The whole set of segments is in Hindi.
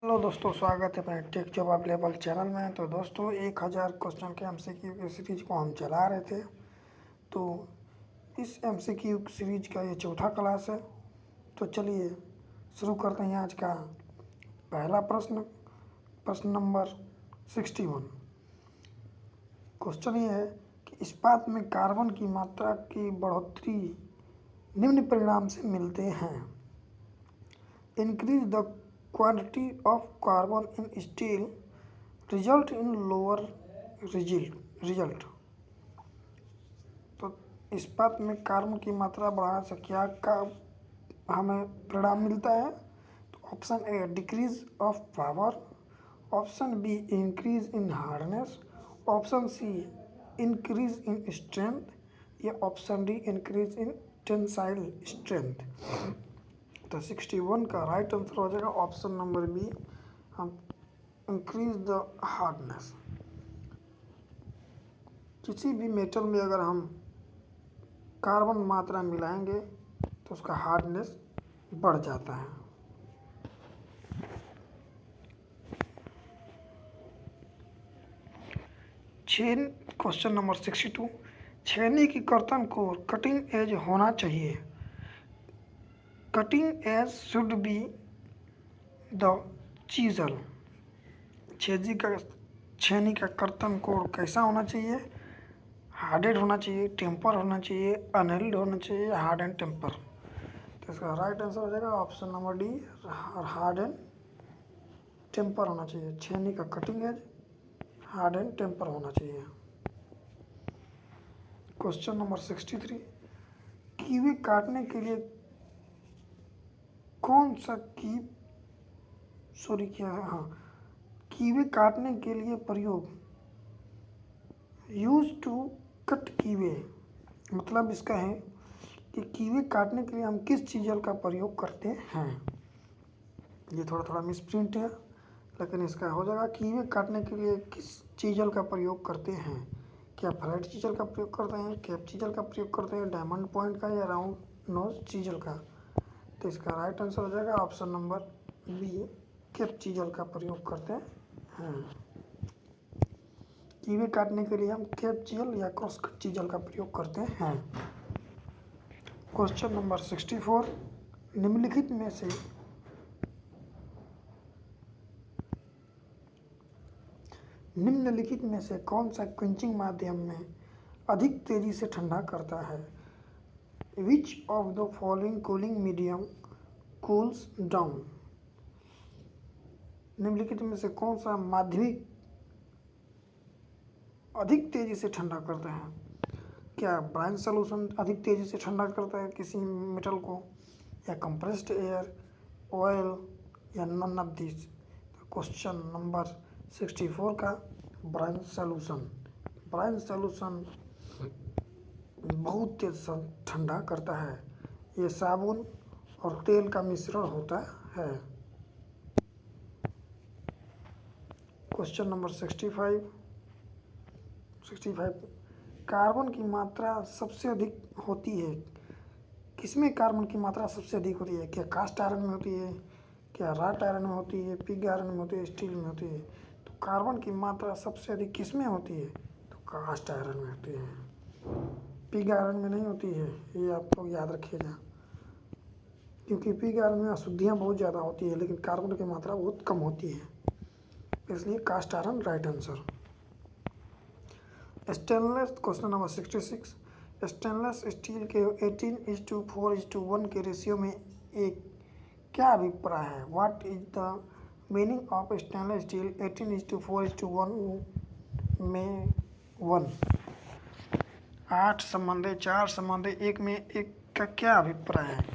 हेलो दोस्तों, स्वागत है अपने टेक जॉब अवेलेबल चैनल में। तो दोस्तों 1000 क्वेश्चन के एमसीक्यू की सीरीज को हम चला रहे थे। तो इस एमसीक्यू सीरीज का ये चौथा क्लास है। तो चलिए शुरू करते हैं आज का पहला प्रश्न नंबर 61। क्वेश्चन ये है कि इस्पात में कार्बन की मात्रा की बढ़ोतरी निम्न परिणाम से मिलते हैं। Increase the quantity of carbon in steel result in lower result। तो इस्पात में कार्बन की मात्रा बढ़ाने से क्या का हमें परिणाम मिलता है? तो option A decrease of power, option B increase in hardness, option C increase in strength या option D increase in tensile strength. तो 61 का राइट आंसर हो जाएगा ऑप्शन नंबर बी, हम इंक्रीज द हार्डनेस। किसी भी मेटल में अगर हम कार्बन मात्रा मिलाएंगे तो उसका हार्डनेस बढ़ जाता है। Question number 62। छेनी की कर्तन को कटिंग एज होना चाहिए। Cutting age should be the chisel. छेनी का कर्तन कोण कैसा होना चाहिए? हार्डेड होना चाहिए, टेम्पर होना चाहिए, अनएल्ड होना चाहिए, हार्ड एंड टेम्पर। तो इसका राइट आंसर हो जाएगा option number D, hard and temper होना चाहिए। छेनी का cutting edge hard and temper होना चाहिए। Question number 63। कीवी काटने के लिए कौन सा कीवी काटने के लिए प्रयोग यूज टू कट कीवे। मतलब इसका है कि कीवी काटने के लिए हम किस चीज़ल का प्रयोग करते हैं। ये थोड़ा मिसप्रिंट है, लेकिन इसका हो जाएगा कीवी काटने के लिए किस चीज़ल का प्रयोग करते हैं। क्या फ्लैट चीज़ल का प्रयोग करते हैं, कैप चीज़ल का प्रयोग करते हैं, डायमंड पॉइंट का या राउंड नोज चीज़ल का। तो इसका राइट आंसर हो जाएगा option number B, cap chisel का प्रयोग करते हैं। कीवी काटने के लिए हम कैप चीज़ल या क्रॉस कट चीज़ल का प्रयोग करते हैं। Question number 64। निम्नलिखित में से कौन सा क्विंचिंग माध्यम में अधिक तेजी से ठंडा करता है? Which of the following cooling medium cools down. निम्नलिखित में से कौन सा माध्यमिक अधिक तेजी से ठंडा करता है? क्या ब्राइन सॉल्यूशन अधिक तेजी से ठंडा करता है किसी मेटल को, या कंप्रेस्ड एयर, ऑयल या नन ऑफ दिस। तो क्वेश्चन नंबर 64 का ब्राइन सॉल्यूशन बहुत तेज से ठंडा करता है। ये साबुन और तेल का मिश्रण होता है। Question number 65। कार्बन की मात्रा सबसे अधिक होती है किसमें? कार्बन की मात्रा सबसे अधिक होती है। क्या कास्ट आयरन में होती है, क्या राट आयरन में होती है, पिग आयरन में होती है, स्टील में होती है। तो कार्बन की मात्रा सबसे अधिक किसमें होती है? तो कास्ट आयरन में होती है, पिग आयरन में नहीं होती है। ये आप लोग याद रखिएगा, क्योंकि पिग आयरन में अशुद्धियाँ बहुत ज़्यादा होती है लेकिन कार्बन की मात्रा बहुत कम होती है, इसलिए cast iron right answer. Stainless question number 66। Stainless steel के 18:4:1 के रेशियो में एक क्या अभिप्राय है? What is the meaning of stainless steel 18:4:1 में 1? 8 संबंध 4 संबंध 1 में एक का क्या अभिप्राय है?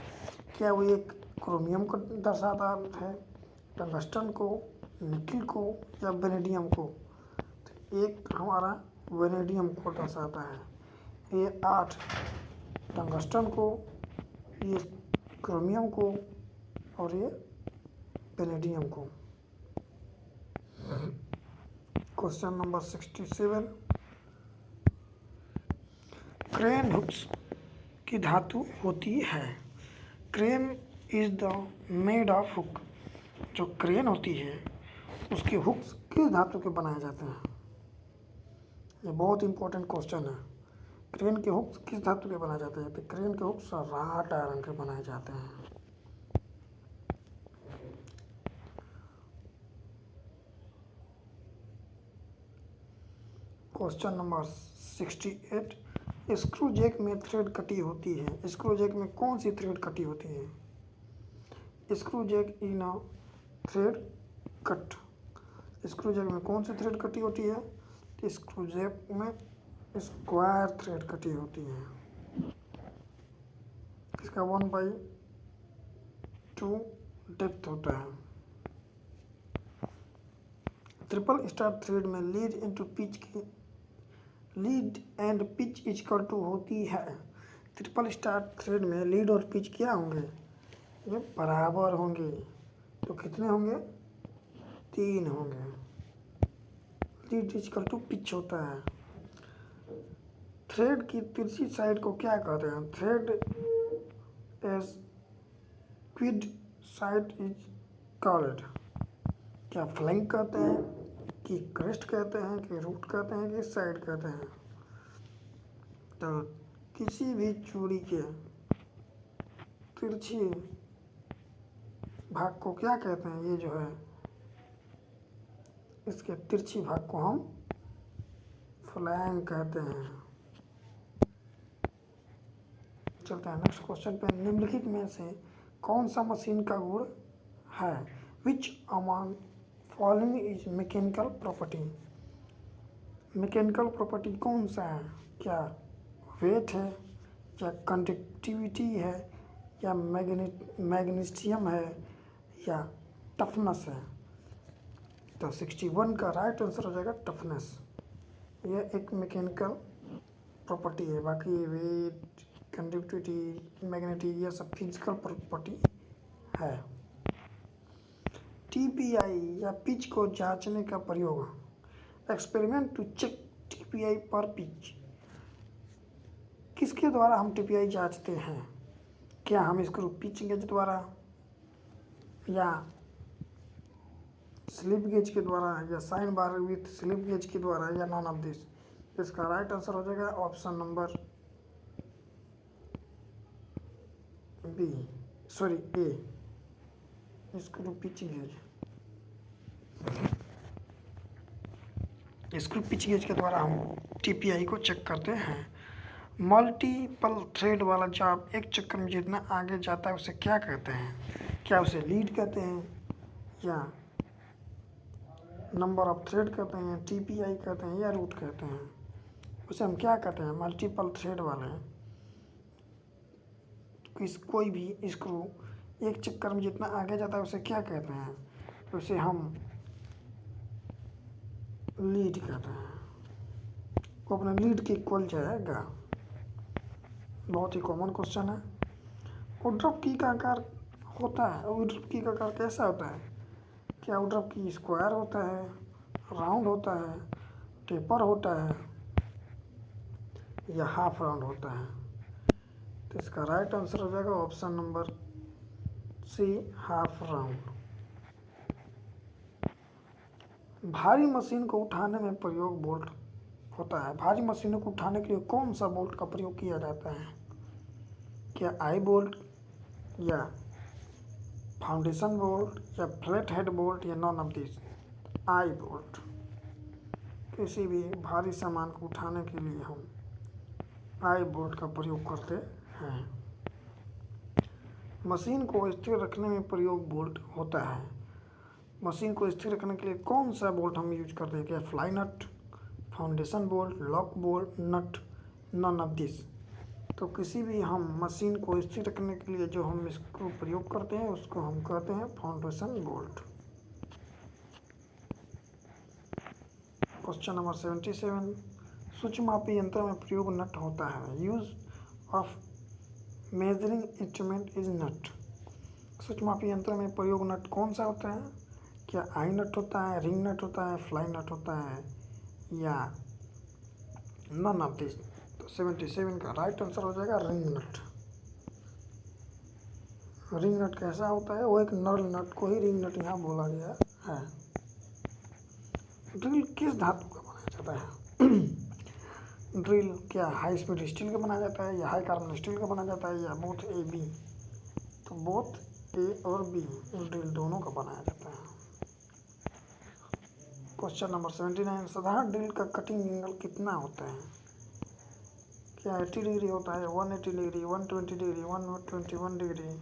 क्या वो एक क्रोमियम को दर्शाता है, टंगस्टन को, निकिल को या वेनेडियम को? तो एक हमारा वेनेडियम को दर्शाता है। ये 8 टंगस्टन को, ये क्रोमियम को और ये वेनेडियम को। Question number 67। क्रेन हुक्स की धातु होती है। Crane is the made of hook जो क्रेन होती है उसके हुक्स किस धातु के बनाए जाते हैं? ये बहुत इंपॉर्टेंट क्वेश्चन है। क्रेन के हुक्स किस धातु के बनाए जाते हैं? तो क्रेन के हुक्स राट आयरन के बनाए जाते हैं। क्वेश्चन नंबर 68, स्क्रू जैक में थ्रेड कटी होती है। स्क्रू जैक में कौन सी थ्रेड कटी होती है? Screw jack in a thread cut. Screw jack में कौन सी थ्रेड कटी होती है? स्क्रू जैक में स्क्वायर थ्रेड कटी होती है। इसका 1/2 डेप्थ होता है। ट्रिपल स्टार थ्रेड में lead and pitch equal to होती है। ट्रिपल स्टार थ्रेड में लीड और पिच क्या होंगे? ये बराबर होंगे। तो कितने होंगे? 3 होंगे। लीड इक्वल टू पिच होता है। थ्रेड की तिरछी साइड को क्या कहते हैं? Thread edge quid side is called. क्या फ्लैंक कहते हैं, कि क्रेस्ट कहते हैं, कि रूट कहते हैं, कि साइड कहते हैं? तो किसी भी चूड़ी के तिरछी भाग को क्या कहते हैं? ये जो है इसके तिरछी भाग को हम फ्लैंक कहते हैं। चलते हैं नेक्स्ट क्वेश्चन पे। निम्नलिखित में से कौन सा मशीन का गुण है? Which among following is mechanical property. Mechanical property कौन सा है? क्या वेट है, या कंडक्टिविटी है, या मैग्नीशियम है, या टफनेस है? तो 61 का राइट आंसर हो जाएगा टफनेस। यह एक मैकेनिकल प्रॉपर्टी है। बाकी वेट, कंडक्टिविटी, मैग्नेटिक, ये सब फिजिकल प्रॉपर्टी है। टीपीआई या पिच को जांचने का प्रयोग, एक्सपेरिमेंट टू चेक टीपीआई पर पिच, किसके द्वारा हम टीपीआई जांचते हैं? क्या हम स्क्रू पिच गेज द्वारा, या स्लिप गेज के द्वारा, या sine bar with slip gauge के द्वारा, या नॉन ऑफ दिस? इसका राइट आंसर हो जाएगा option number A, screw pitch gauge. Screw pitch gauge के द्वारा हम टीपीआई को चेक करते हैं। मल्टीपल थ्रेड वाला जॉब एक चक्कर में जितना आगे जाता है उसे क्या कहते हैं? क्या उसे लीड कहते हैं, या नंबर ऑफ थ्रेड कहते हैं, टीपीआई कहते हैं, या रूट कहते हैं? उसे हम क्या कहते हैं? मल्टीपल थ्रेड वाले कोई भी स्क्रू एक चक्कर में जितना आगे जाता है उसे क्या कहते हैं? तो उसे हम लीड कहते हैं। वो अपने लीड के इक्वल जाएगा। बहुत ही कॉमन क्वेश्चन है। वुडरॉप की का आकार होता है, वुडरॉप की का आकार कैसा होता है? क्या वुडरॉप की स्क्वायर होता है, राउंड होता है, टेपर होता है, या हाफ राउंड होता है? तो इसका राइट आंसर हो जाएगा option number C, half round. भारी मशीन को उठाने में प्रयोग बोल्ट होता है। भारी मशीनों को उठाने के लिए कौन सा बोल्ट का प्रयोग किया जाता है? क्या आई बोल्ट, या फाउंडेशन बोल्ट, या फ्लैट हेड बोल्ट, या non of this? I bolt. किसी भी भारी सामान को उठाने के लिए हम आई बोल्ट का प्रयोग करते हैं। मशीन को स्थिर रखने में प्रयोग बोल्ट होता है। मशीन को स्थिर रखने के लिए कौन सा बोल्ट हम यूज करते हैं? क्या fly nut, foundation bolt, lock bolt, nut, none of this? तो किसी भी हम मशीन को स्थिर रखने के लिए जो हम इसको प्रयोग करते हैं उसको हम कहते हैं फाउंडेशन बोल्ट। क्वेश्चन नंबर 77, सूक्ष्ममापी यंत्र में प्रयोग नट होता है। Use of measuring instrument is nut. सूक्ष्ममापी यंत्र में प्रयोग नट कौन सा होता है? क्या आई नट होता है, रिंग नट होता है, फ्लाई नट होता है, या नॉन ऑफ दिस? तो 77 का राइट आंसर हो जाएगा रिंग नट। रिंग नट कैसा होता है? वो एक नल नट को ही रिंग नट यहाँ बोला गया है। ड्रिल किस धातु का बनाया जाता है? ड्रिल क्या हाई स्पीड स्टील का बनाया जाता है या हाई कार्बन स्टील का बनाया जाता है या बोथ ए बी? तो बोथ ए और बी ड्रिल दोनों का बनाया जाता है। क्वेश्चन नंबर 79, साधारण ड्रिल का कटिंग एंगल कितना होता है? क्या 80 डिग्री होता है, 180 डिग्री, 120 डिग्री, 121 डिग्री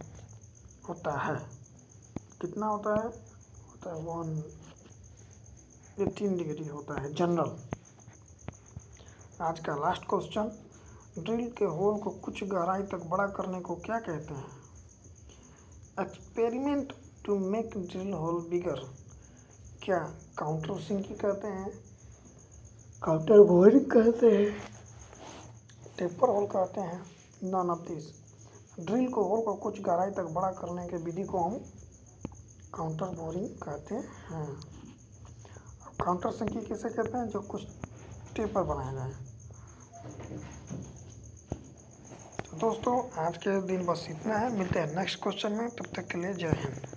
होता है? कितना होता है? होता है 118 डिग्री होता है जनरल। आज का लास्ट क्वेश्चन, ड्रिल के होल को कुछ गहराई तक बड़ा करने को क्या कहते हैं? Experiment to make drill hole bigger क्या काउंटर सिंकिंग कहते हैं, काउंटर बोरिंग कहते हैं, टेपर होल कहते हैं? None of this. ड्रिल को होल को कुछ गहराई तक बड़ा करने के विधि को हम काउंटर बोरिंग कहते हैं। काउंटर सिंकिंग किसे कहते हैं? जो कुछ टेपर बनाया जाए। तो दोस्तों आज के दिन बस इतना है, मिलते हैं नेक्स्ट क्वेश्चन में, तब तक के लिए जय हिंद।